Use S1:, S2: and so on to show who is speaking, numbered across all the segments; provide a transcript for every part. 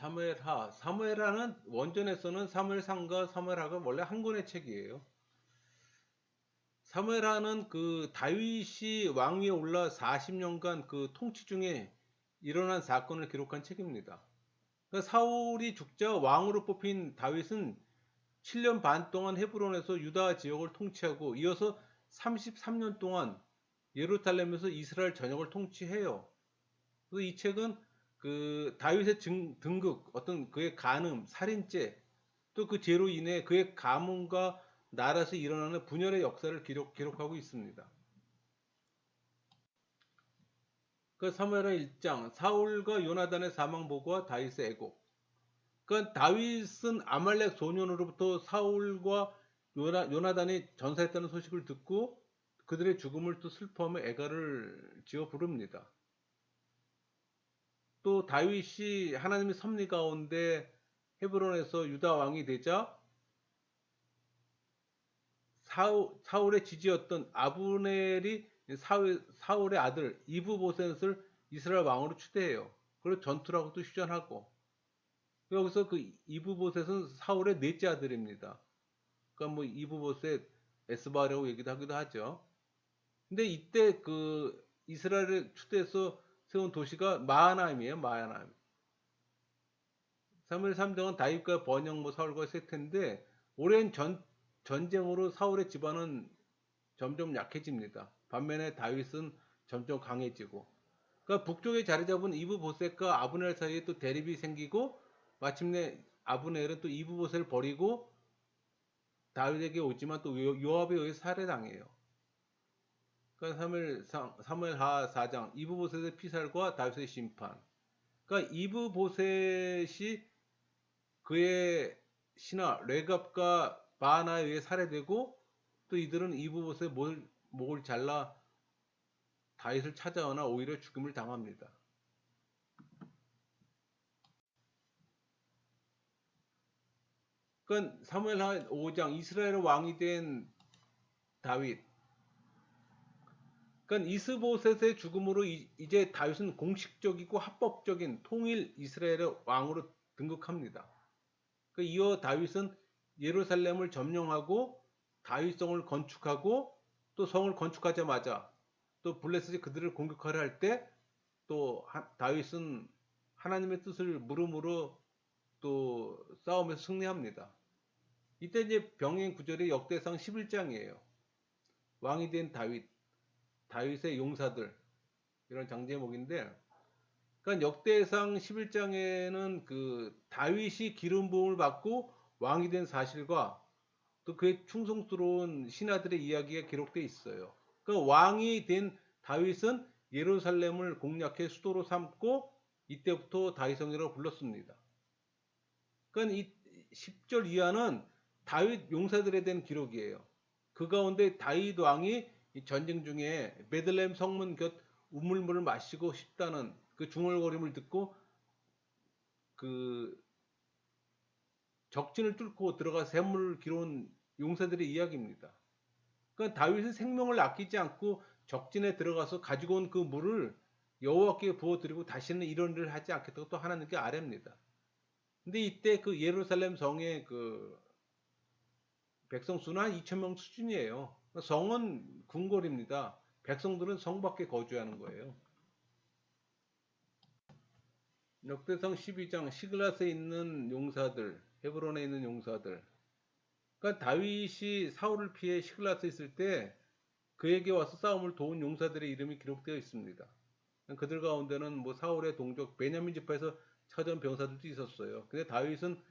S1: 사무엘하. 사무엘하는 원전에서는 사무엘상과 사무엘하가 원래 한 권의 책이에요. 사무엘하는 그 다윗이 왕위에 올라 40년간 그 통치 중에 일어난 사건을 기록한 책입니다. 그 사울이 죽자 왕으로 뽑힌 다윗은 7년 반 동안 헤브론에서 유다 지역을 통치하고 이어서 33년 동안 예루살렘에서 이스라엘 전역을 통치해요. 그래서 이 책은 그 다윗의 등극, 어떤 그의 간음, 살인죄, 또 그 죄로 인해 그의 가문과 나라에서 일어나는 분열의 역사를 기록하고 있습니다. 그 사무엘하 1장, 사울과 요나단의 사망 보고와 다윗의 애곡. 그 다윗은 아말렉 소년으로부터 사울과 요나단이 전사했다는 소식을 듣고 그들의 죽음을 또 슬퍼하며 애가를 지어 부릅니다. 또 다윗이 하나님의 섭리 가운데 헤브론에서 유다 왕이 되자 사울의 지지였던 아브넬이 사울의 아들 이브보셋을 이스라엘 왕으로 추대해요. 그리고 전투를 하고 또 휴전하고. 여기서 그 이브보셋은 사울의 넷째 아들입니다. 그러니까 뭐 이브보셋 에스바라고 얘기도 하기도 하죠. 근데 이때 그 이스라엘을 추대해서 세운 도시가 마하나임이에요. 마하나임. 사무엘 3장은 다윗과 번영, 뭐 사울과 세트인데 오랜 전쟁으로 사울의 집안은 점점 약해집니다. 반면에 다윗은 점점 강해지고. 그러니까 북쪽에 자리 잡은 이브보셋과 아브넬 사이에 또 대립이 생기고 마침내 아브넬은 또 이브보셋을 버리고 다윗에게 오지만 또 요압에 의해 살해당해요. 그러니까 사무엘하 4장 이브보셋의 피살과 다윗의 심판. 그러니까 이브보셋이 그의 신하 레갑과 바나에 의해 살해되고 또 이들은 이브보셋의 목을 잘라 다윗을 찾아오나 오히려 죽음을 당합니다. 그건 사무엘하 5장 이스라엘의 왕이 된 다윗. 그건 이스보셋의 죽음으로 이제 다윗은 공식적이고 합법적인 통일 이스라엘의 왕으로 등극합니다. 이어 다윗은 예루살렘을 점령하고 다윗성을 건축하고 또 성을 건축하자마자 또 블레셋이 그들을 공격하려 할 때 또 다윗은 하나님의 뜻을 물음으로 또 싸움에서 승리합니다. 이때 이제 병행 구절이 역대상 11장이에요. 왕이 된 다윗의 용사들 이런 장제목인데 그러니까 역대상 11장에는 그 다윗이 기름 부음을 받고 왕이 된 사실과 또 그의 충성스러운 신하들의 이야기가 기록되어 있어요. 그 왕이 된 다윗은 예루살렘을 공략해 수도로 삼고 이때부터 다윗성이라고 불렀습니다. 그러니까 이 10절 이하는 다윗 용사들에 대한 기록이에요. 그 가운데 다윗 왕이 전쟁 중에 베들레헴 성문 곁 우물물을 마시고 싶다는 그 중얼거림을 듣고 그 적진을 뚫고 들어가 샘물을 기러온 용사들의 이야기입니다. 그러니까 다윗은 생명을 아끼지 않고 적진에 들어가서 가지고 온 그 물을 여호와께 부어드리고 다시는 이런 일을 하지 않겠다고 또 하나님께 아뢰입니다. 근데 이때 그 예루살렘 성의 그 백성 수는 한 2천 명 수준이에요. 성은 궁궐입니다. 백성들은 성 밖에 거주하는 거예요. 역대상 12장 시글랏에 있는 용사들, 헤브론에 있는 용사들. 그러니까 다윗이 사울을 피해 시글랏에 있을 때 그에게 와서 싸움을 도운 용사들의 이름이 기록되어 있습니다. 그들 가운데는 뭐 사울의 동족 베냐민 지파에서 찾아온 병사들도 있었어요. 근데 다윗은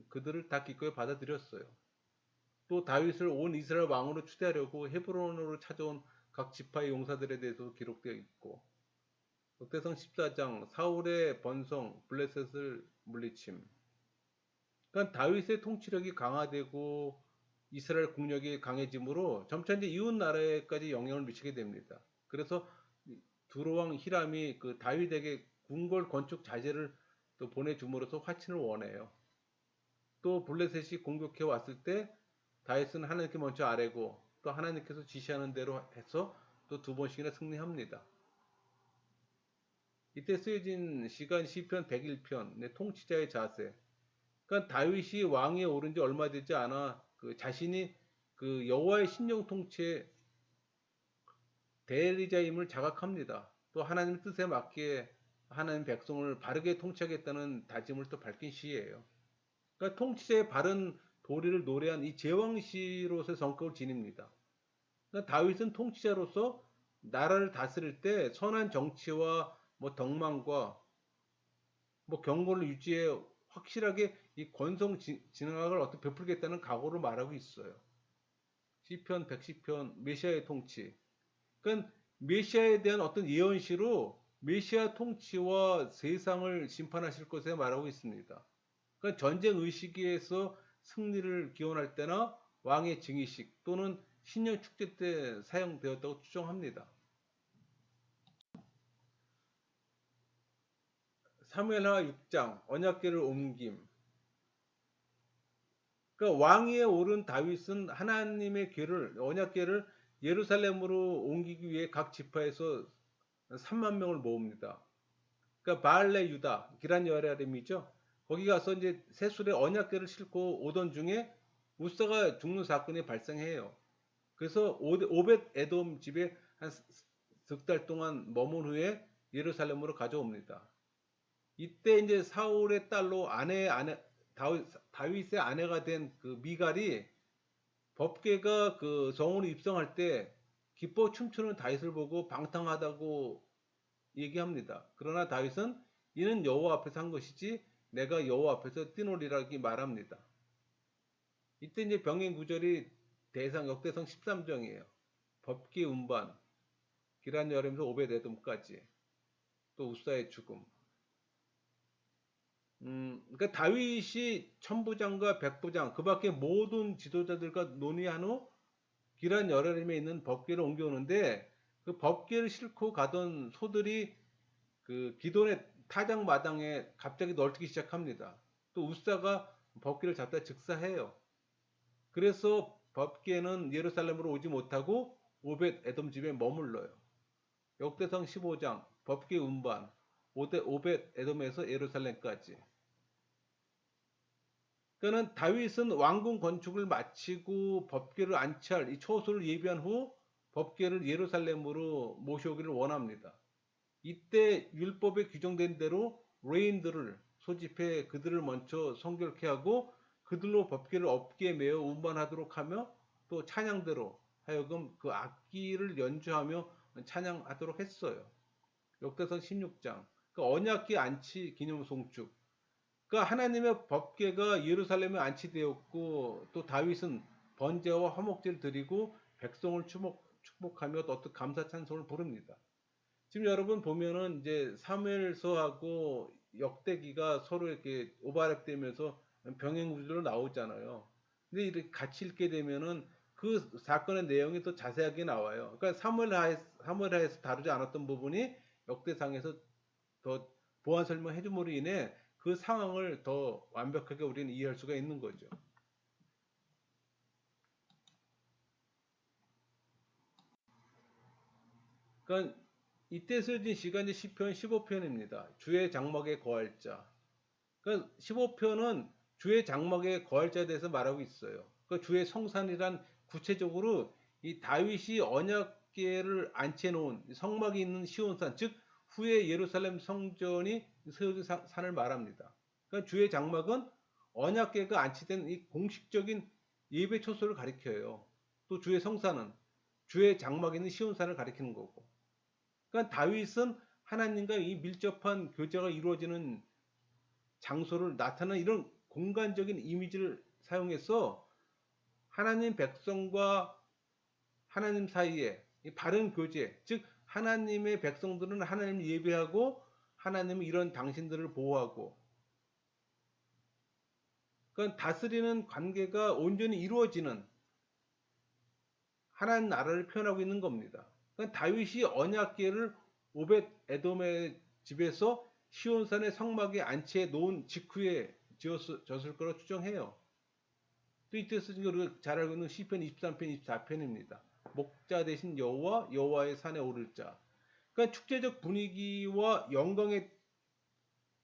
S1: 그들을 다 기꺼이 받아들였어요. 또 다윗을 온 이스라엘 왕으로 추대하려고 헤브론으로 찾아온 각 지파의 용사들에 대해서도 기록되어 있고 역대상 14장 사울의 번성 블레셋을 물리침. 그러니까 다윗의 통치력이 강화되고 이스라엘 국력이 강해지므로 점차 이제 이웃 나라에까지 영향을 미치게 됩니다. 그래서 두로왕 히람이 그 다윗에게 궁궐 건축 자재를 또 보내줌으로써 화친을 원해요. 또 블레셋이 공격해 왔을 때 다윗은 하나님께 먼저 아뢰고 또 하나님께서 지시하는 대로 해서 또 두 번씩이나 승리합니다. 이때 쓰여진 시간 시편 101편, 통치자의 자세. 그러니까 다윗이 왕위에 오른 지 얼마 되지 않아 그 자신이 그 여호와의 신령 통치의 대리자임을 자각합니다. 또 하나님 뜻에 맞게 하나님 백성을 바르게 통치하겠다는 다짐을 또 밝힌 시예요. 그러니까 통치자의 바른 도리를 노래한 이 제왕시로서의 성격을 지닙니다. 그러니까 다윗은 통치자로서 나라를 다스릴 때 선한 정치와 뭐 덕망과 뭐 경고를 유지해 확실하게 이 권성 진학을 어떻게 베풀겠다는 각오를 말하고 있어요. 시편 110편 메시아의 통치. 그러니까 메시아에 대한 어떤 예언시로 메시아 통치와 세상을 심판하실 것에 말하고 있습니다. 그러니까 전쟁 의식에서 승리를 기원할 때나 왕의 증위식 또는 신년 축제 때 사용되었다고 추정합니다. 사무엘하 6장 언약궤를 옮김. 그러니까 왕위에 오른 다윗은 하나님의 궤를 언약궤를 예루살렘으로 옮기기 위해 각 지파에서 3만 명을 모읍니다. 그러니까 바알레 유다 기란 여아림이죠. 거기 가서 이제 세술에 언약궤를 싣고 오던 중에 우사가 죽는 사건이 발생해요. 그래서 오벳 에돔 집에 한 석 달 동안 머문 후에 예루살렘으로 가져옵니다. 이때 이제 사울의 딸로 다윗의 아내가 된 그 미갈이 법궤가 그 성으로 입성할 때 기뻐 춤추는 다윗을 보고 방탕하다고 얘기합니다. 그러나 다윗은 이는 여호와 앞에서 한 것이지 내가 여호와 앞에서 뛰놀리라 이렇게 말합니다. 이때 이제 병행 구절이 역대성 13장이에요. 법궤 운반, 기란 여름에서 오벳 에돔까지, 또 우사의 죽음. 그러니까 다윗이 천부장과 백부장, 그 밖에 모든 지도자들과 논의한 후 기란 여름에 있는 법궤를 옮겨오는데 그 법궤를 싣고 가던 소들이 그 기돈의 타작 마당에 갑자기 널뛰기 시작합니다. 또 우사가 법궤를 잡다 즉사해요. 그래서 법궤는 예루살렘으로 오지 못하고 오벳 에돔 집에 머물러요. 역대상 15장 법궤 운반 오벳 에돔에서 예루살렘까지. 그는 다윗은 왕궁 건축을 마치고 법궤를 안치할 이 초소를 예비한 후 법궤를 예루살렘으로 모셔오기를 원합니다. 이때 율법에 규정된 대로 레인들을 소집해 그들을 먼저 성결케 하고 그들로 법궤를 업기에 매어 운반하도록 하며 또 찬양대로 하여금 그 악기를 연주하며 찬양하도록 했어요. 역대상 16장 그 언약궤 안치 기념 송축. 그러니까 하나님의 법궤가 예루살렘에 안치되었고 또 다윗은 번제와 화목제를 드리고 백성을 축복하며 또 어떤 감사 찬송을 부릅니다. 지금 여러분 보면은 이제 사무엘서하고 역대기가 서로 이렇게 오버랩되면서 병행 구조로 나오잖아요. 근데 이렇게 같이 읽게 되면은 그 사건의 내용이 더 자세하게 나와요. 그러니까 사무엘하에서 다루지 않았던 부분이 역대상에서 더 보완 설명해 줌으로 인해 그 상황을 더 완벽하게 우리는 이해할 수가 있는 거죠. 그러니까 이때 쓰여진 시간이 시편 15편입니다. 주의 장막에 거할 자. 그러니까 15편은 주의 장막에 거할 자에 대해서 말하고 있어요. 그러니까 주의 성산이란 구체적으로 이 다윗이 언약궤를 안치해 놓은 성막이 있는 시온산, 즉 후에 예루살렘 성전이 세워진 산을 말합니다. 그러니까 주의 장막은 언약궤가 안치된 이 공식적인 예배 초소를 가리켜요. 또 주의 성산은 주의 장막이 있는 시온산을 가리키는 거고. 그러니까 다윗은 하나님과 이 밀접한 교제가 이루어지는 장소를 나타내는 이런 공간적인 이미지를 사용해서 하나님 백성과 하나님 사이에 바른 교제, 즉 하나님의 백성들은 하나님을 예배하고 하나님은 이런 당신들을 보호하고 그러니까 다스리는 관계가 온전히 이루어지는 하나님 나라를 표현하고 있는 겁니다. 그러니까 다윗이 언약궤를 오벳 에돔의 집에서 시온산의 성막에 안치해 놓은 직후에 지었을 거라 추정해요. 또 이때 쓰신 거 잘 알고 있는 시편 23편 24편입니다. 목자 대신 여호와의 산에 오를 자. 그러니까 축제적 분위기와 영광의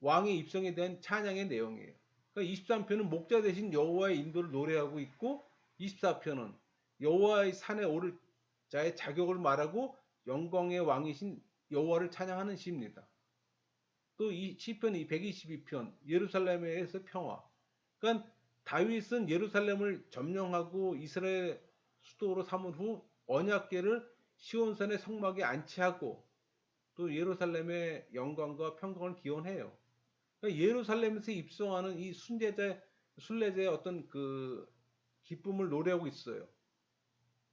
S1: 왕의 입성에 대한 찬양의 내용이에요. 그러니까 23편은 목자 대신 여호와의 인도를 노래하고 있고 24편은 여호와의 산에 오를 자의 자격을 말하고 영광의 왕이신 여호와를 찬양하는 시입니다. 또 이 시편 122편 예루살렘에서 평화. 그러니까 다윗은 예루살렘을 점령하고 이스라엘 수도로 삼은 후 언약궤를 시온산의 성막에 안치하고 또 예루살렘의 영광과 평강을 기원해요. 그러니까 예루살렘에서 입성하는 이 순례자의 어떤 그 기쁨을 노래하고 있어요.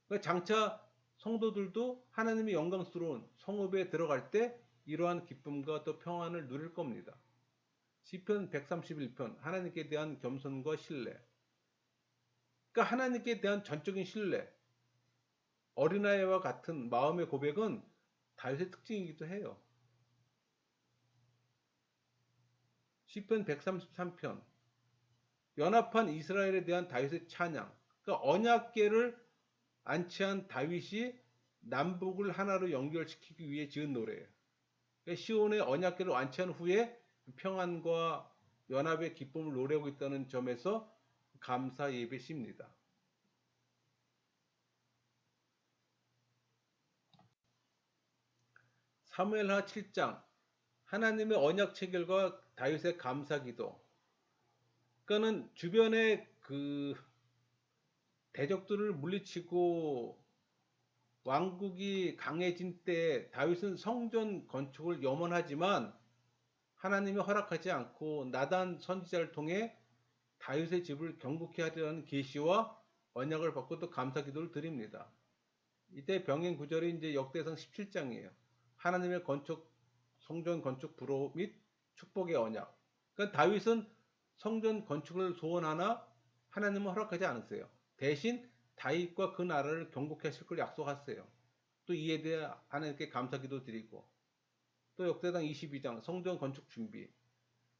S1: 그러니까 장차 성도들도 하나님의 영광스러운 성읍에 들어갈 때 이러한 기쁨과 또 평안을 누릴 겁니다. 시편 131편 하나님께 대한 겸손과 신뢰. 그러니까 하나님께 대한 전적인 신뢰, 어린아이와 같은 마음의 고백은 다윗의 특징이기도 해요. 시편 133편 연합한 이스라엘에 대한 다윗의 찬양. 그러니까 언약궤를 안치한 다윗이 남북을 하나로 연결시키기 위해 지은 노래예요. 그러니까 시온의 언약궤를 안치한 후에 평안과 연합의 기쁨을 노래하고 있다는 점에서 감사 예배 시입니다. 사무엘하 7장 하나님의 언약 체결과 다윗의 감사 기도. 그러니까는 주변의 그 대적들을 물리치고 왕국이 강해진 때 다윗은 성전 건축을 염원하지만 하나님이 허락하지 않고 나단 선지자를 통해 다윗의 집을 경고케 하려는 계시와 언약을 받고 또 감사 기도를 드립니다. 이때 병행 구절이 이제 역대상 17장이에요. 하나님의 성전 건축 불호 및 축복의 언약. 그러니까 다윗은 성전 건축을 소원하나 하나님은 허락하지 않으세요. 대신 다윗과 그 나라를 경고케 하실 걸 약속하세요. 또 이에 대해 하나님께 감사기도 드리고 또 역대상 22장 성전 건축 준비.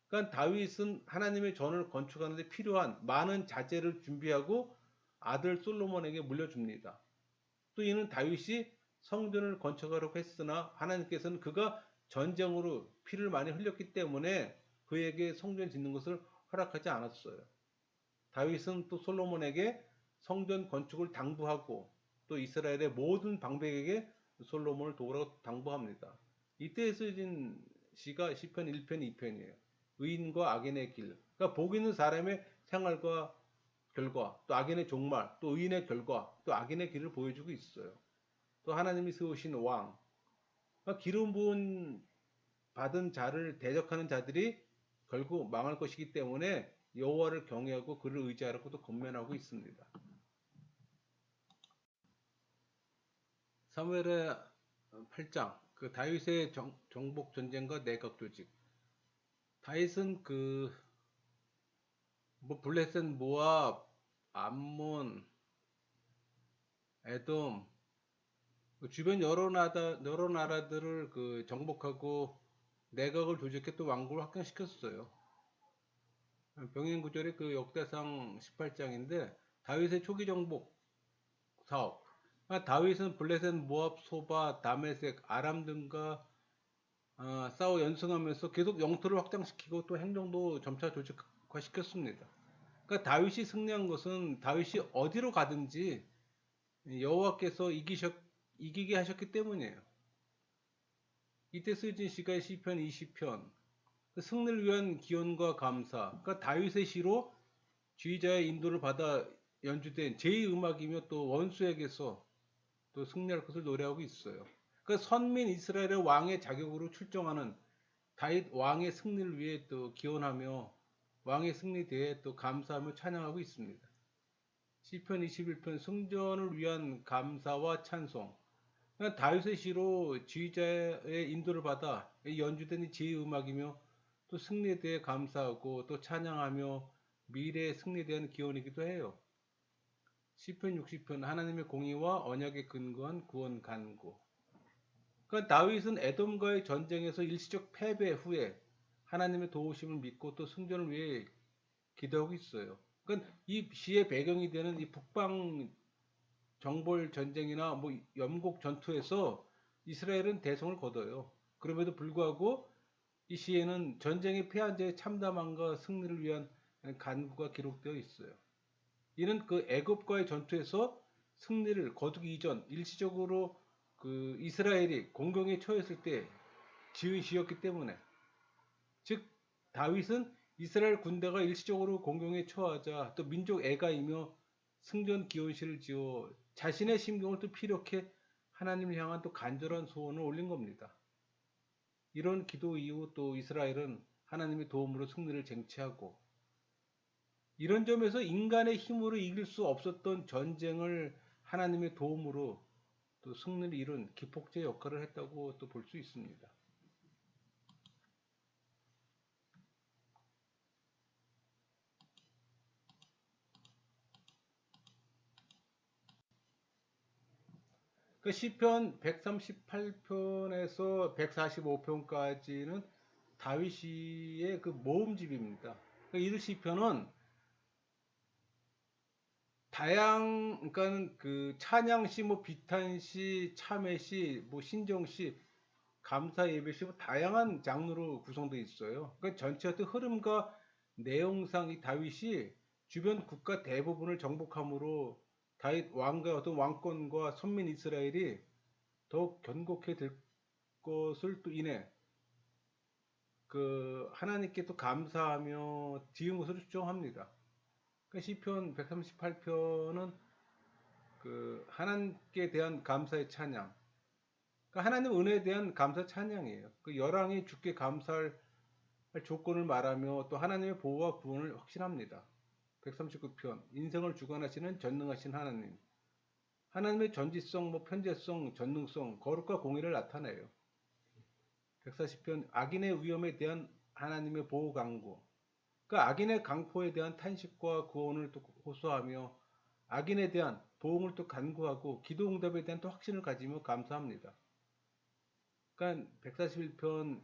S1: 그러니까 다윗은 하나님의 전을 건축하는 데 필요한 많은 자재를 준비하고 아들 솔로몬에게 물려줍니다. 또 이는 다윗이 성전을 건축하려고 했으나 하나님께서는 그가 전쟁으로 피를 많이 흘렸기 때문에 그에게 성전 짓는 것을 허락하지 않았어요. 다윗은 또 솔로몬에게 성전 건축을 당부하고 또 이스라엘의 모든 방백에게 솔로몬을 도우라고 당부합니다. 이때 쓰여진 시가 시편 1편 2편이에요. 의인과 악인의 길. 그러니까 복 있는 사람의 생활과 결과, 또 악인의 종말, 또 의인의 결과, 또 악인의 길을 보여주고 있어요. 또 하나님이 세우신 왕. 그러니까 기름 부은 받은 자를 대적하는 자들이 결국 망할 것이기 때문에 여호와를 경외하고 그를 의지하라고 또 권면하고 있습니다. 사무엘의 8장 그 다윗의 정복 전쟁과 내각 조직. 다윗은 뭐 블레셋, 모압, 암몬, 에돔 그 주변 여러 나라들을 정복하고 내각을 조직해 또 왕국을 확장시켰어요. 병행 구절의 그 역대상 18장인데 다윗의 초기 정복 사업. 다윗은 블레셋, 모압, 소바, 다메섹, 아람 등과 싸워 연승하면서 계속 영토를 확장시키고 또 행정도 점차 조직화시켰습니다. 그러니까 다윗이 승리한 것은 다윗이 어디로 가든지 여호와께서 이기게 하셨기 때문이에요. 이때 쓰여진 시가 시편 20편 승리를 위한 기원과 감사. 그러니까 다윗의 시로 지휘자의 인도를 받아 연주된 제2음악이며 또 원수에게서 또 승리할 것을 노래하고 있어요. 그러니까 선민 이스라엘의 왕의 자격으로 출정하는 다윗 왕의 승리를 위해 또 기원하며 왕의 승리에 대해 또 감사하며 찬양하고 있습니다. 시편 21편 승전을 위한 감사와 찬송. 그러니까 다윗의 시로 지휘자의 인도를 받아 연주된 제2음악이며 또 승리에 대해 감사하고 또 찬양하며 미래의 승리에 대한 기원이기도 해요. 시편 60편 하나님의 공의와 언약에 근거한 구원 간구. 그러니까 다윗은 에돔과의 전쟁에서 일시적 패배 후에 하나님의 도우심을 믿고 또 승전을 위해 기도하고 있어요. 그러니까 이 시의 배경이 되는 이 북방 정벌 전쟁이나 뭐 염곡 전투에서 이스라엘은 대성을 거둬요. 그럼에도 불구하고 이 시에는 전쟁에 패한 자의 참담함과 승리를 위한 간구가 기록되어 있어요. 이는 그 애굽과의 전투에서 승리를 거두기 이전 일시적으로 그 이스라엘이 공경에 처했을 때 지은 시였기 때문에, 즉 다윗은 이스라엘 군대가 일시적으로 공경에 처하자 또 민족 애가이며 승전 기원실을 지어 자신의 심경을 또 피력해 하나님을 향한 또 간절한 소원을 올린 겁니다. 이런 기도 이후 또 이스라엘은 하나님의 도움으로 승리를 쟁취하고, 이런 점에서 인간의 힘으로 이길 수 없었던 전쟁을 하나님의 도움으로 또 승리를 이룬 기폭제 역할을 했다고 또 볼 수 있습니다. 그 시편 138편에서 145편까지는 다윗의 그 모음집입니다. 이 시편은 그러니까 그 찬양시, 뭐 비탄시, 참회시, 뭐 신정시, 감사 예배시, 뭐 다양한 장르로 구성되어 있어요. 그러니까 전체 어떤 흐름과 내용상 이 다윗이 주변 국가 대부분을 정복함으로 다윗 왕가의 어떤 왕권과 선민 이스라엘이 더욱 견고해 될 것을 또 인해 그 하나님께 또 감사하며 지은 것으로 추정합니다. 그 시편 138편은 그 하나님께 대한 감사의 찬양, 그 하나님 은혜에 대한 감사 찬양이에요. 그 열왕이 주께 감사할 조건을 말하며 또 하나님의 보호와 구원을 확신합니다. 139편 인생을 주관하시는 전능하신 하나님, 하나님의 전지성, 뭐 편재성, 전능성, 거룩과 공의를 나타내요. 140편 악인의 위험에 대한 하나님의 보호 강구, 그 악인의 강포에 대한 탄식과 구원을 또 호소하며 악인에 대한 보응을 또 간구하고 기도 응답에 대한 또 확신을 가지며 감사합니다. 그러니까 141편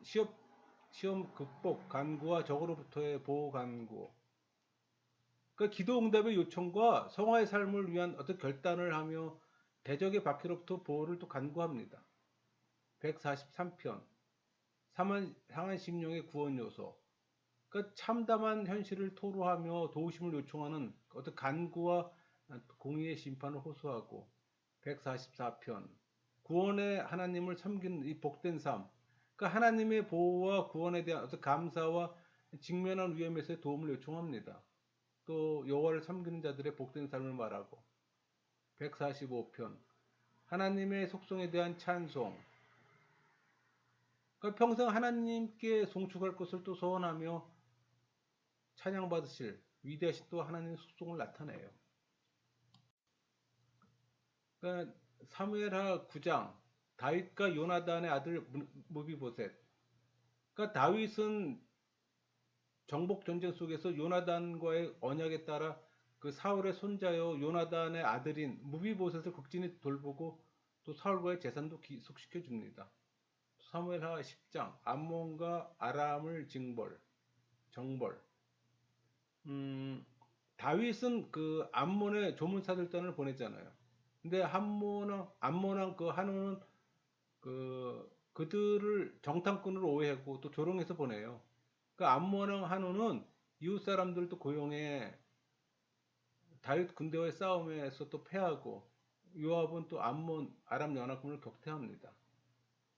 S1: 시험 극복 간구와 적으로부터의 보호 간구, 그 기도 응답의 요청과 성화의 삶을 위한 어떤 결단을 하며 대적의 박해로부터 보호를 또 간구합니다. 143편 상한 심령의 구원 요소, 그 참담한 현실을 토로하며 도우심을 요청하는 어떤 간구와 공의의 심판을 호소하고, 144편 구원의 하나님을 섬기는 이 복된 삶, 그 하나님의 보호와 구원에 대한 어떤 감사와 직면한 위험에서의 도움을 요청합니다. 또 여호와를 섬기는 자들의 복된 삶을 말하고, 145편 하나님의 속성에 대한 찬송, 그러니까 평생 하나님께 송축할 것을 또 소원하며 찬양받으실 위대하신 또 하나님의 속성을 나타내요. 그러니까 사무엘하 9장 다윗과 요나단의 아들 무비보셋, 그러니까 다윗은 정복 전쟁 속에서 요나단과의 언약에 따라 그 사울의 손자여 요나단의 아들인 무비보셋을 극진히 돌보고 또 사울과의 재산도 기속시켜 줍니다. 사무엘하 10장 암몬과 아람을 정벌. 다윗은 그 암몬의 조문사들단을 보냈잖아요. 근데 암몬왕 그 한온은 그들을 정탐꾼으로 오해하고 또 조롱해서 보내요. 그 암몬왕 한온은 이웃 사람들도 고용해 다윗 군대와의 싸움에서 또 패하고, 요압은 또 암몬 아람 연합군을 격퇴합니다.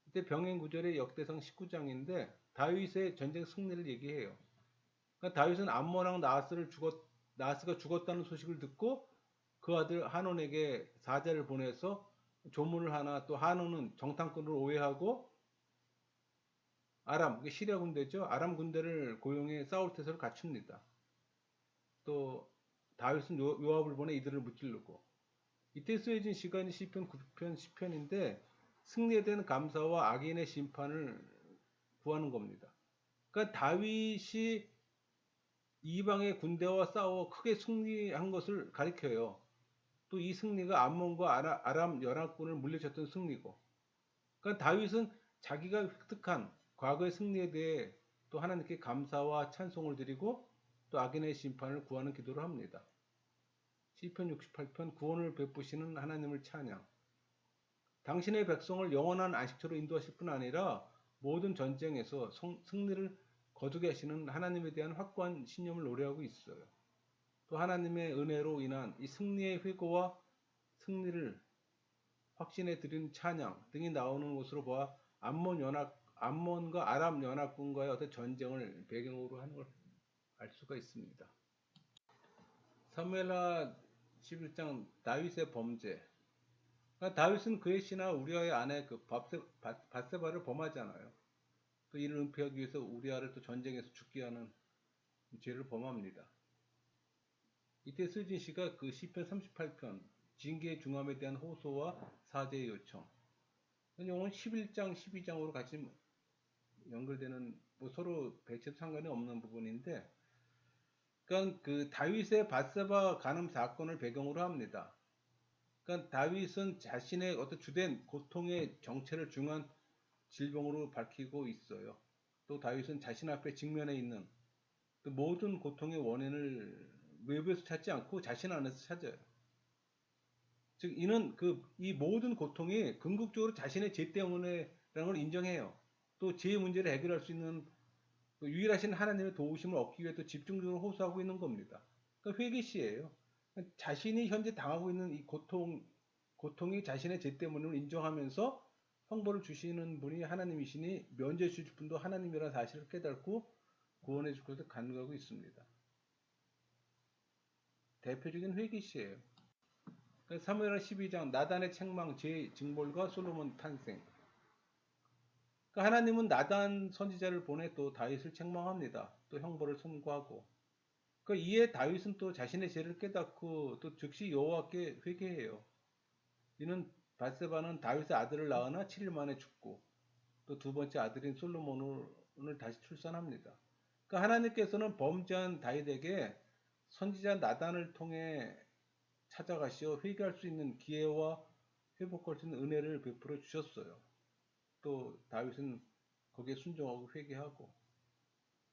S1: 이때 병행 구절의 역대상 19장인데 다윗의 전쟁 승리를 얘기해요. 그러니까 다윗은 암몬왕 나하스가 죽었다는 소식을 듣고 그 아들 한온에게 사자를 보내서 조문을 하나, 또 한온은 정탐꾼을 오해하고 시리아 군대죠. 아람 군대를 고용해 싸울 태세를 갖춥니다. 또 다윗은 요압을 보내 이들을 무찌르고, 이때 쓰여진 시간이 시편 9편 10편인데 승리에 대한 감사와 악인의 심판을 구하는 겁니다. 그러니까 다윗이 이방의 군대와 싸워 크게 승리한 것을 가리켜요. 또 이 승리가 암몬과 아람 연합군을 물리쳤던 승리고, 그러니까 다윗은 자기가 획득한 과거의 승리에 대해 또 하나님께 감사와 찬송을 드리고 또 악인의 심판을 구하는 기도를 합니다. 시편 68편 구원을 베푸시는 하나님을 찬양. 당신의 백성을 영원한 안식처로 인도하실 뿐 아니라 모든 전쟁에서 승리를 거두게 하시는 하나님에 대한 확고한 신념을 노래하고 있어요. 또 하나님의 은혜로 인한 이 승리의 회고와 승리를 확신해 드리는 찬양 등이 나오는 것으로 봐 암몬과 아람 연합군과의 어떤 전쟁을 배경으로 하는 걸 알 수가 있습니다. 사무엘하 11장 다윗의 범죄. 그러니까 다윗은 그의 신하 우리아의 아내 그 밧세바를 범하잖아요. 또 이를 은폐하기 위해서 우리아를 또 전쟁에서 죽게 하는 죄를 범합니다. 이때 스진 씨가 그 시편 38편 징계의 중함에 대한 호소와 사죄의 요청. 이건 11장, 12장으로 같이 연결되는 뭐 서로 배치도 상관이 없는 부분인데, 그러니까 그 다윗의 밧세바 간음 사건을 배경으로 합니다. 그러니까 다윗은 자신의 어떤 주된 고통의 정체를 중한 질병으로 밝히고 있어요. 또 다윗은 자신 앞에 직면해 있는 그 모든 고통의 원인을 외부에서 찾지 않고 자신 안에서 찾아요. 즉 이는 이 모든 고통이 궁극적으로 자신의 죄 때문에라는 걸 인정해요. 또 죄의 문제를 해결할 수 있는 유일하신 하나님의 도우심을 얻기 위해 또 집중적으로 호소하고 있는 겁니다. 그러니까 회개시예요. 자신이 현재 당하고 있는 이 고통이 자신의 죄 때문을 인정하면서 형벌을 주시는 분이 하나님이시니 면죄 주실 분도 하나님이라는 사실을 깨닫고 구원해 줄 것을 간구하고 있습니다. 대표적인 회개시예요. 사무엘하 12장 나단의 책망 재징벌과 솔로몬 탄생. 그러니까 하나님은 나단 선지자를 보내 또 다윗을 책망합니다. 또 형벌을 선고하고. 그러니까 이에 다윗은 또 자신의 죄를 깨닫고 또 즉시 여호와께 회개해요. 이는 밧세바는 다윗의 아들을 낳으나 7일 만에 죽고 또 두 번째 아들인 솔로몬을 다시 출산합니다. 그러니까 하나님께서는 범죄한 다윗에게 선지자 나단을 통해 찾아가시어 회개할 수 있는 기회와 회복할 수 있는 은혜를 베풀어 주셨어요. 또 다윗은 거기에 순종하고 회개하고.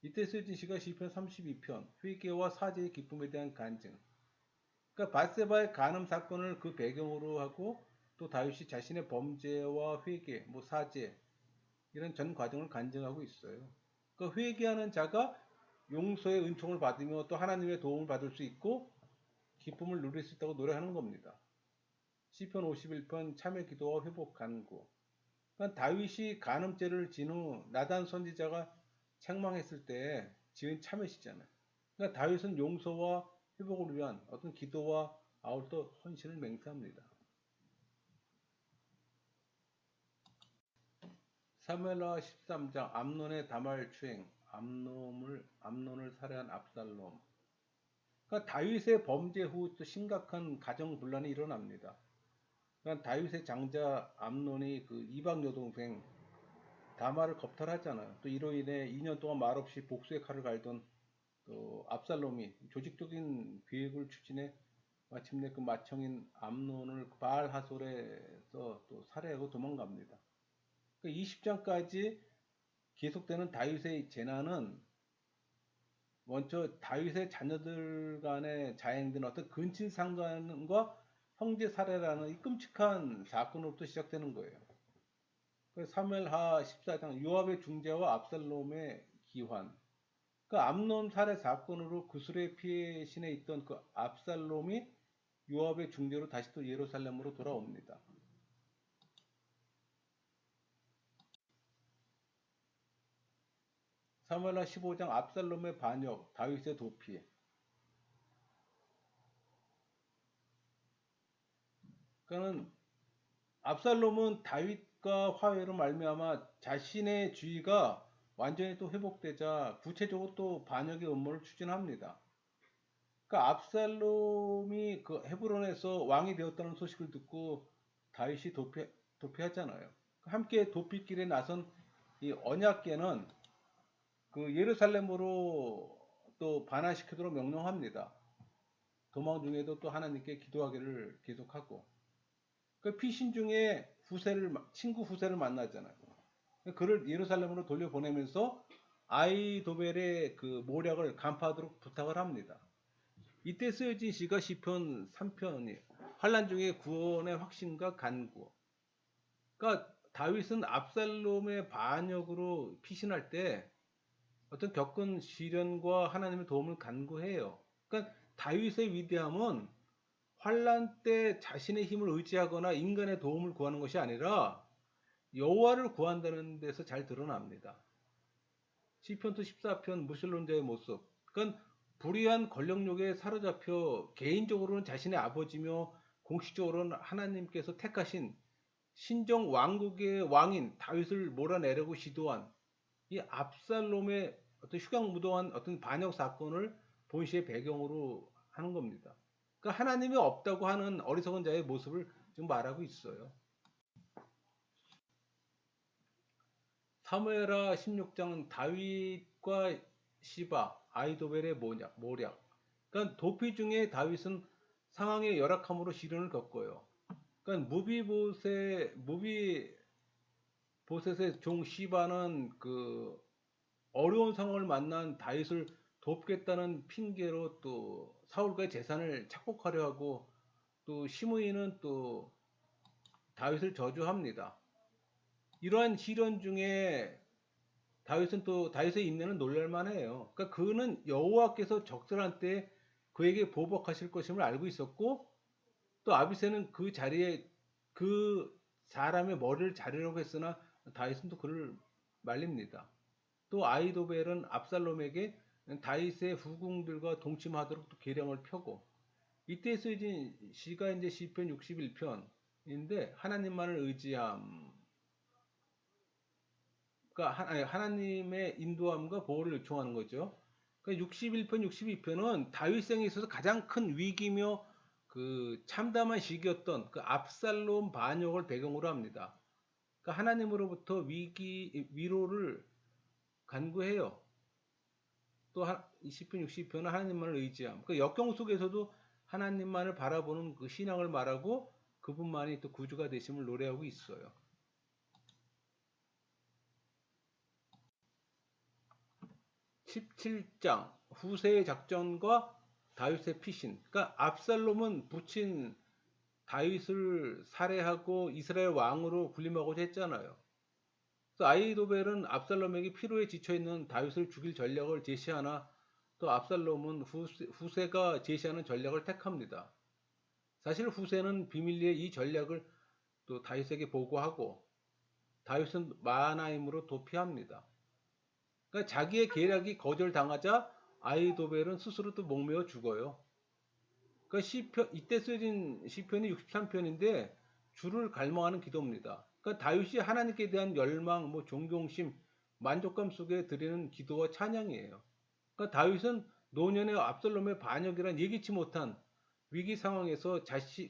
S1: 이때 쓰여진 시가 시편 32편 회개와 사죄의 기쁨에 대한 간증. 그러니까 밧세바의 간음 사건을 그 배경으로 하고 또 다윗이 자신의 범죄와 회개, 사죄 이런 전 과정을 간증하고 있어요. 그 회개하는 자가 용서의 은총을 받으며 또 하나님의 도움을 받을 수 있고 기쁨을 누릴 수 있다고 노래하는 겁니다. 시편 51편 참회 기도와 회복 간구. 그러니까 다윗이 간음죄를 진 후 나단 선지자가 책망했을 때 지은 참회시잖아요. 그러니까 다윗은 용서와 회복을 위한 어떤 기도와 아울러 헌신을 맹세합니다. 사무엘하 13장 암논의 다말 추행, 암논을 살해한 압살롬. 그러니까 다윗의 범죄 후 또 심각한 가정 분란이 일어납니다. 그러니까 다윗의 장자 암논이 그 이방 여동생 다말을 겁탈하잖아요. 또 이로 인해 2년 동안 말없이 복수의 칼을 갈던 또 압살롬이 조직적인 계획을 추진해 마침내 그 맏형인 암논을 바알 하솔에서 또 살해하고 도망갑니다. 그 20장까지 계속되는 다윗의 재난은 먼저 다윗의 자녀들 간에 자행된 어떤 근친상간과 형제 살해라는 이 끔찍한 사건으로부터 시작되는 거예요. 사무엘하 14장 요압의 중재와 압살롬의 기환. 그 암논 살해 사건으로 구술의 피해신에 있던 그 압살롬이 요압의 중재로 다시 또 예루살렘으로 돌아옵니다. 사무엘하 15장 압살롬의 반역, 다윗의 도피. 그러니까는 압살롬은 다윗과 화해로 말미암아 자신의 주의가 완전히 또 회복되자 구체적으로 또 반역의 음모를 추진합니다. 그러니까 압살롬이 그 헤브론에서 왕이 되었다는 소식을 듣고 다윗이 도피하잖아요. 함께 도피길에 나선 이 언약궤는 그 예루살렘으로 또 반환시키도록 명령합니다. 도망 중에도 또 하나님께 기도하기를 계속하고. 그 피신 중에 친구 후세를 만나잖아요. 그를 예루살렘으로 돌려보내면서 아이도벨의 그 모략을 간파하도록 부탁을 합니다. 이때 쓰여진 시가 시편 3편이에요. 환란 중에 구원의 확신과 간구. 그러니까 다윗은 압살롬의 반역으로 피신할 때 어떤 겪은 시련과 하나님의 도움을 간구해요. 그러니까 다윗의 위대함은 환란 때 자신의 힘을 의지하거나 인간의 도움을 구하는 것이 아니라 여호와를 구한다는 데서 잘 드러납니다. 시편도 14편 무신론자의 모습. 그러니까 불의한 권력욕에 사로잡혀 개인적으로는 자신의 아버지며 공식적으로는 하나님께서 택하신 신정 왕국의 왕인 다윗을 몰아내려고 시도한 이 압살롬의 어떤 휘황무도한 어떤 반역 사건을 본시의 배경으로 하는 겁니다. 그러니까 하나님이 없다고 하는 어리석은 자의 모습을 지금 말하고 있어요. 사무엘하 16장은 다윗과 시바, 아이도벨의 모략. 그러니까 도피 중에 다윗은 상황의 열악함으로 시련을 겪어요. 그러니까 무비보셋의 종 시바는 그 어려운 상황을 만난 다윗을 돕겠다는 핑계로 또 사울과의 재산을 착복하려 하고 또 시므이는 또 다윗을 저주합니다. 이러한 시련 중에 다윗은 또 다윗의 인내는 놀랄만해요. 그러니까 그는 여호와께서 적절한 때 그에게 보복하실 것임을 알고 있었고 또 아비새는 그 자리에 그 사람의 머리를 자르려고 했으나 다윗은 또 그를 말립니다. 또 아이도벨은 압살롬에게 다윗의 후궁들과 동침하도록 또 계령을 펴고 이때 쓰여진 시가 이제 시편 61편인데 하나님만을 의지함. 그러니까 하나님의 인도함과 보호를 요청하는 거죠. 그러니까 61편, 62편은 다윗 생에 있어서 가장 큰 위기며 그 참담한 시기였던 그 압살롬 반역을 배경으로 합니다. 그러니까 하나님으로부터 위로를 간구해요. 또 10편, 60편은 하나님만을 의지함. 그 역경 속에서도 하나님만을 바라보는 그 신앙을 말하고 그분만이 또 구주가 되심을 노래하고 있어요. 17장 후세의 작전과 다윗의 피신. 그러니까 압살롬은 부친 다윗을 살해하고 이스라엘 왕으로 군림하고자 했잖아요. 그래서 아이도벨은 압살롬에게 피로에 지쳐 있는 다윗을 죽일 전략을 제시하나 또 압살롬은 후세가 제시하는 전략을 택합니다. 사실 후세는 비밀리에 이 전략을 또 다윗에게 보고하고 다윗은 마하나임으로 도피합니다. 그러니까 자기의 계략이 거절당하자 아이도벨은 스스로 또 목매어 죽어요. 그러니까 시편 이때 쓰여진 시편이 63편인데 주를 갈망하는 기도입니다. 그러니까 다윗이 하나님께 대한 열망, 존경심, 만족감 속에 드리는 기도와 찬양이에요. 그러니까 다윗은 노년의 압살롬의 반역이란 예기치 못한 위기 상황에서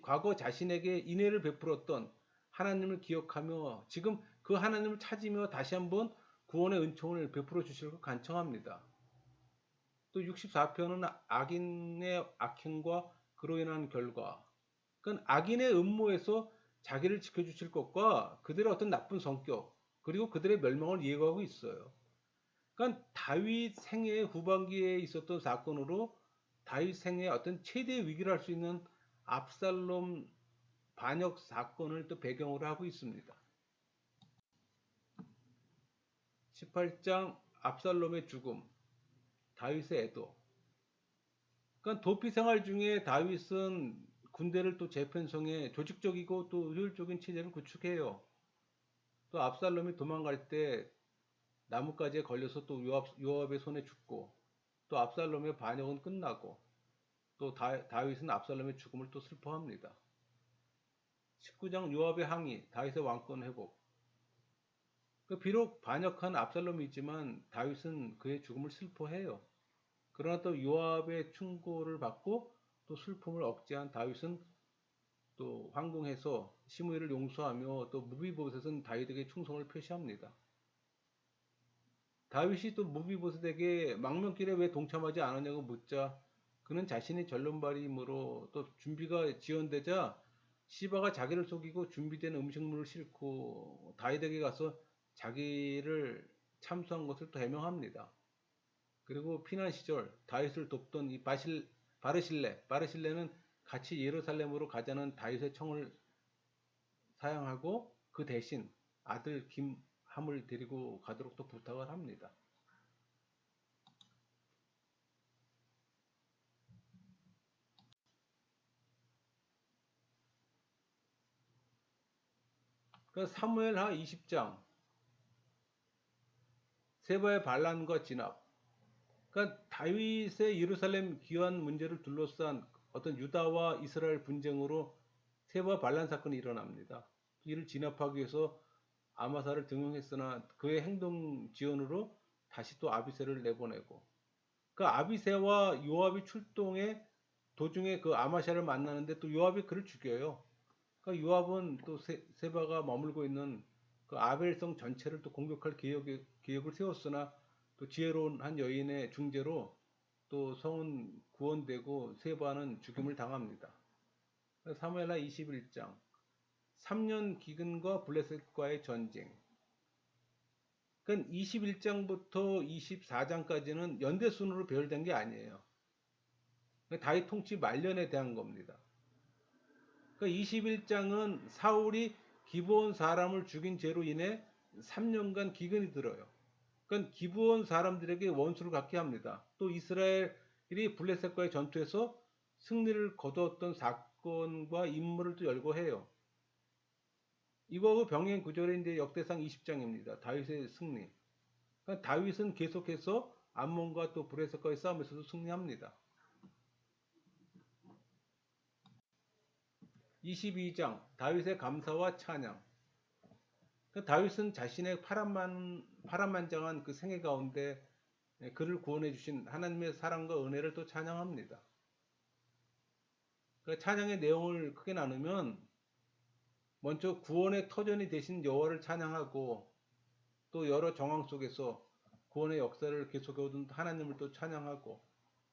S1: 과거 자신에게 인애를 베풀었던 하나님을 기억하며 지금 그 하나님을 찾으며 다시 한번 구원의 은총을 베풀어 주시고 간청합니다. 또 64편은 악인의 악행과 그로 인한 결과. 그건 악인의 음모에서 자기를 지켜주실 것과 그들의 어떤 나쁜 성격, 그리고 그들의 멸망을 예고하고 있어요. 그러니까 다윗 생애 후반기에 있었던 사건으로 다윗 생애 어떤 최대 위기를 할 수 있는 압살롬 반역 사건을 또 배경으로 하고 있습니다. 18장 압살롬의 죽음, 다윗의 애도. 그러니까 도피 생활 중에 다윗은 군대를 또 재편성해 조직적이고 또 효율적인 체제를 구축해요. 또 압살롬이 도망갈 때 나뭇가지에 걸려서 또 요압의 손에 죽고 또 압살롬의 반역은 끝나고 또 다윗은 압살롬의 죽음을 또 슬퍼합니다. 19장 요압의 항의, 다윗의 왕권 회복. 비록 반역한 압살롬이 있지만 다윗은 그의 죽음을 슬퍼해요. 그러나 또 요압의 충고를 받고 또 슬픔을 억제한 다윗은 또 황궁해서 시므이를 용서하며 또 무비보셋은 다윗에게 충성을 표시합니다. 다윗이 또 무비보셋에게 망명길에 왜 동참하지 않았냐고 묻자 그는 자신이 절름발이므로 또 준비가 지연되자 시바가 자기를 속이고 준비된 음식물을 싣고 다윗에게 가서 자기를 참수한 것을 또 해명합니다. 그리고 피난 시절 다윗을 돕던 이 바르실레는 같이 예루살렘으로 가자는 다윗의 청을 사양하고 그 대신 아들 김함을 데리고 가도록 또 부탁을 합니다. 그 사무엘하 20장 세바의 반란과 진압. 그러니까 다윗의 예루살렘 귀환 문제를 둘러싼 어떤 유다와 이스라엘 분쟁으로 세바 반란 사건이 일어납니다. 이를 진압하기 위해서 아마사를 등용했으나 그의 행동 지원으로 다시 또 아비새를 내보내고 그 아비새와 요압이 출동해 도중에 그 아마샤를 만나는데 또 요압이 그를 죽여요. 그러니까 요압은 또 세바가 머물고 있는 그 아벨성 전체를 또 공격할 계획을 세웠으나 또 지혜로운 한 여인의 중재로 또 성은 구원되고 세바는 죽임을 당합니다. 사무엘하 21장 3년 기근과 블레셋과의 전쟁. 그러니까 21장부터 24장까지는 연대순으로 배열된 게 아니에요. 다윗 통치 말년에 대한 겁니다. 그러니까 21장은 사울이 기브온 사람을 죽인 죄로 인해 3년간 기근이 들어요. 그러니까 기브온 사람들에게 원수를 갖게 합니다. 또 이스라엘이 블레셋과의 전투에서 승리를 거두었던 사건과 인물을 또 열거해요. 이거 병행 구절이 이제 역대상 20장입니다. 다윗의 승리. 그러니까 다윗은 계속해서 암몬과 또 블레셋과의 싸움에서도 승리합니다. 22장 다윗의 감사와 찬양. 그러니까 다윗은 자신의 파란만장한 그 생애 가운데 그를 구원해 주신 하나님의 사랑과 은혜를 또 찬양합니다. 그러니까 찬양의 내용을 크게 나누면 먼저 구원의 터전이 되신 여호와를 찬양하고 또 여러 정황 속에서 구원의 역사를 계속해 오던 하나님을 또 찬양하고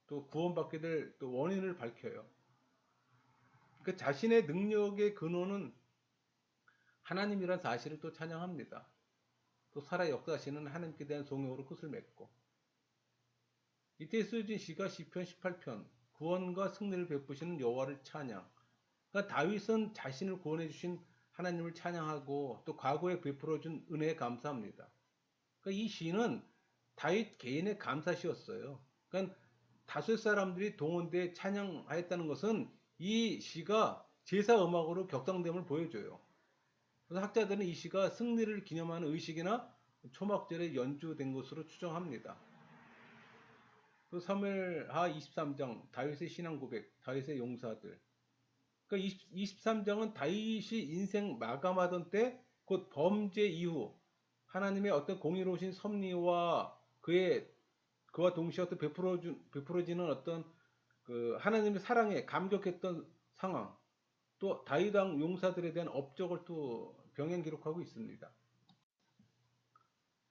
S1: 또 구원받게 될 또 원인을 밝혀요. 그 자신의 능력의 근원은 하나님이란 사실을 또 찬양합니다. 또 살아 역사하시는 하나님께 대한 존경으로 끝을 맺고 이때 쓰여진 시가 시편 18편 구원과 승리를 베푸시는 여호와를 찬양. 그러니까 다윗은 자신을 구원해 주신 하나님을 찬양하고 또 과거에 베풀어 준 은혜에 감사합니다. 그러니까 이 시는 다윗 개인의 감사시였어요. 그러니까 다수의 사람들이 동원돼 찬양하였다는 것은 이 시가 제사 음악으로 격상됨을 보여줘요. 그래서 학자들은 이 시가 승리를 기념하는 의식이나 초막절에 연주된 것으로 추정합니다. 또 사무엘하 23장 다윗의 신앙 고백, 다윗의 용사들. 그러니까 23장은 다윗이 인생 마감하던 때 곧 범죄 이후 하나님의 어떤 공의로우신 섭리와 그와 동시에 어떤 베풀어지는 어떤 그 하나님의 사랑에 감격했던 상황, 또 다윗 왕 용사들에 대한 업적을 또 병행 기록하고 있습니다.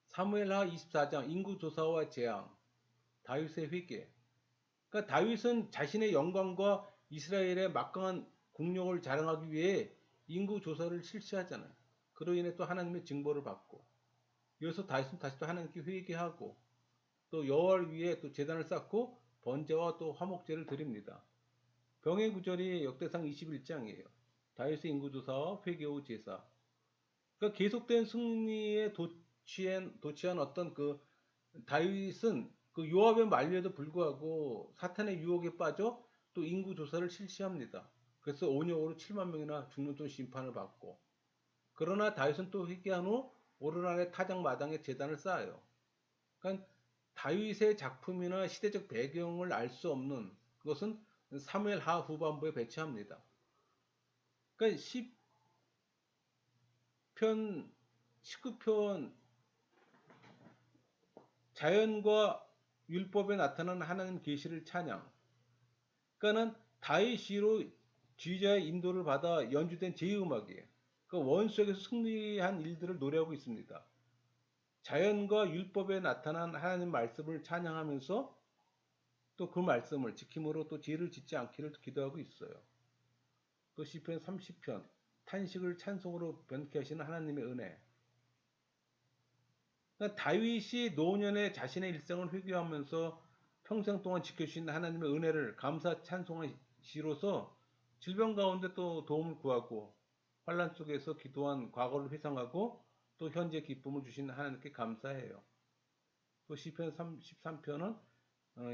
S1: 사무엘하 24장 인구 조사와 재앙, 다윗의 회개. 그러니까 다윗은 자신의 영광과 이스라엘의 막강한 국력을 자랑하기 위해 인구 조사를 실시하잖아요. 그로 인해 또 하나님의 징벌을 받고, 이어서 다윗은 다시 또 하나님께 회개하고, 또 여호와를 위해 또 제단을 쌓고 번제와 또 화목제를 드립니다. 병의 구절이 역대상 21장이에요. 다윗의 인구 조사와 회개 후 제사. 그러니까 계속된 승리에 도취한 어떤 그 다윗은 그 요압의 만류에도 불구하고 사탄의 유혹에 빠져 또 인구 조사를 실시합니다. 그래서 온역으로 7만 명이나 죽는 또 심판을 받고 그러나 다윗은 또 회개한 후 오르날의 타작 마당에 제단을 쌓아요. 그러니까 다윗의 작품이나 시대적 배경을 알 수 없는 것은 사무엘하 후반부에 배치합니다. 그러니까 10편 19편 자연과 율법에 나타난 하나님 계시를 찬양. 그러니까는 다윗시로 지휘자의 인도를 받아 연주된 제음악이에요. 그 원수에게서 승리한 일들을 노래하고 있습니다. 자연과 율법에 나타난 하나님 말씀을 찬양하면서 또 그 말씀을 지킴으로 또 죄를 짓지 않기를 기도하고 있어요. 또 시편 30편 탄식을 찬송으로 변케 하시는 하나님의 은혜. 그러니까 다윗이 노년에 자신의 일생을 회개하면서 평생 동안 지켜주신 하나님의 은혜를 감사 찬송한 시로서 질병 가운데 또 도움을 구하고 환란 속에서 기도한 과거를 회상하고 또 현재 기쁨을 주신 하나님께 감사해요. 또 시편 33편은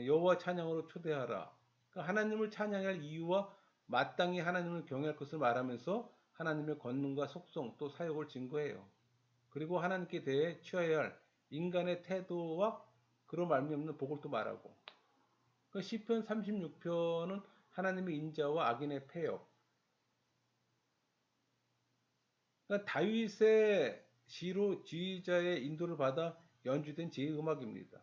S1: 여호와 찬양으로 초대하라. 그러니까 하나님을 찬양할 이유와 마땅히 하나님을 경외할 것을 말하면서 하나님의 권능과 속성 또 사역을 증거해요. 그리고 하나님께 대해 취해야 할 인간의 태도와 그로 말미암는 복을 또 말하고. 그 시편 36편은 하나님의 인자와 악인의 폐역. 그러니까 다윗의 시로 지휘자의 인도를 받아 연주된 제음악입니다.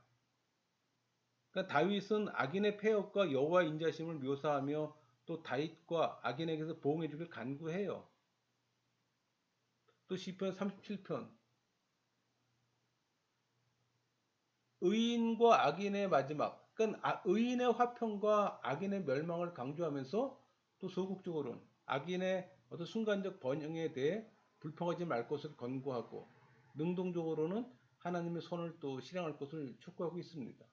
S1: 그러니까 다윗은 악인의 폐역과 여호와의 인자심을 묘사하며 또 다윗과 악인에게서 보응해 주길 간구해요. 또 시편 37편 의인과 악인의 마지막, 그러니까 의인의 화평과 악인의 멸망을 강조하면서 또 소극적으로는 악인의 어떤 순간적 번영에 대해 불평하지 말 것을 권고하고 능동적으로는 하나님의 손을 또 실행할 것을 촉구하고 있습니다.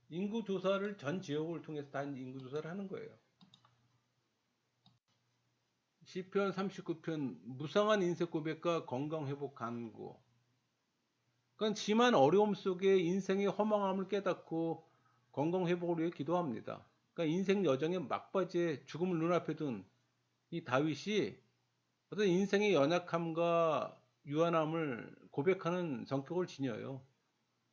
S1: 인구 조사를 전 지역을 통해서 다 인구 조사를 하는 거예요. 시편 39편 무상한 인생 고백과 건강 회복 간구. 그건 심한 어려움 속에 인생의 허망함을 깨닫고 건강 회복을 위해 기도합니다. 그러니까 인생 여정의 막바지에 죽음을 눈앞에 둔 이 다윗이 어떤 인생의 연약함과 유한함을 고백하는 성격을 지녀요.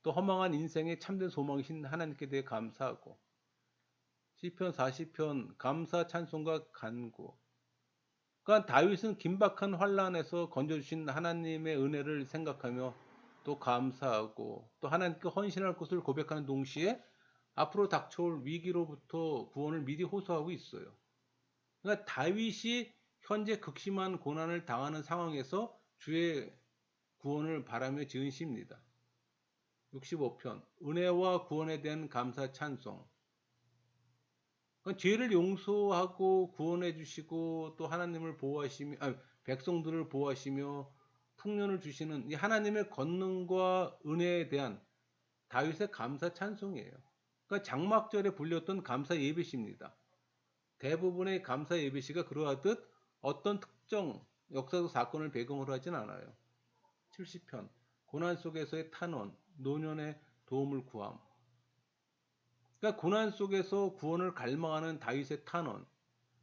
S1: 또 허망한 인생의 참된 소망이신 하나님께 대해 감사하고 시편 40편 감사 찬송과 간구. 그러니까 다윗은 긴박한 환란에서 건져주신 하나님의 은혜를 생각하며 또 감사하고 또 하나님께 헌신할 것을 고백하는 동시에 앞으로 닥쳐올 위기로부터 구원을 미리 호소하고 있어요. 그러니까 다윗이 현재 극심한 고난을 당하는 상황에서 주의 구원을 바라며 지은 시입니다. 65편 은혜와 구원에 대한 감사 찬송. 그러니까 죄를 용서하고 구원해 주시고 또 하나님을 보호하시며 백성들을 보호하시며 풍년을 주시는 이 하나님의 권능과 은혜에 대한 다윗의 감사 찬송이에요. 그러니까 장막절에 불렸던 감사 예배시입니다. 대부분의 감사 예배시가 그러하듯 어떤 특정 역사적 사건을 배경으로 하진 않아요. 70편 고난 속에서의 탄원, 노년의 도움을 구함. 그러니까 고난 속에서 구원을 갈망하는 다윗의 탄원,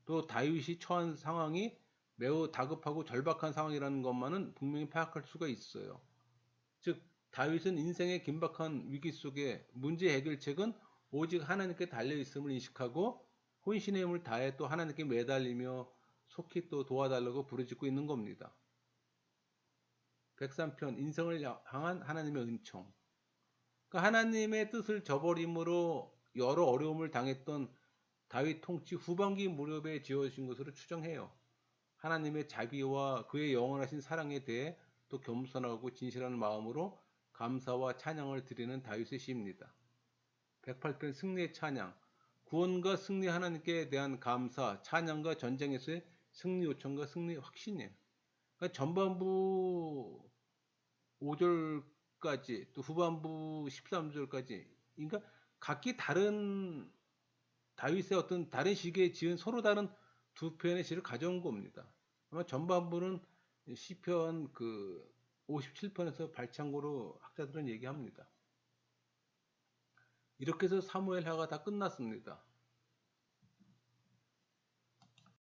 S1: 또 다윗이 처한 상황이 매우 다급하고 절박한 상황이라는 것만은 분명히 파악할 수가 있어요. 즉 다윗은 인생의 긴박한 위기 속에 문제 해결책은 오직 하나님께 달려 있음을 인식하고 혼신의 힘을 다해 또 하나님께 매달리며 속히 또 도와달라고 부르짖고 있는 겁니다. 103편 인생을 향한 하나님의 은총. 그러니까 하나님의 뜻을 저버림으로 여러 어려움을 당했던 다윗 통치 후반기 무렵에 지어진 것으로 추정해요. 하나님의 자비와 그의 영원하신 사랑에 대해 또 겸손하고 진실한 마음으로 감사와 찬양을 드리는 다윗의 시입니다. 108편 승리의 찬양. 구원과 승리 하나님께 대한 감사, 찬양과 전쟁에서의 승리 요청과 승리 확신이에요. 그러니까 전반부 5절까지 또 후반부 13절까지 그러니까 각기 다른 다윗의 어떤 다른 시기에 지은 서로 다른 두 편의 시를 가져온 겁니다. 아마 전반부는 시편 57편에서 발창고로 학자들은 얘기합니다. 이렇게 해서 사무엘하가 다 끝났습니다.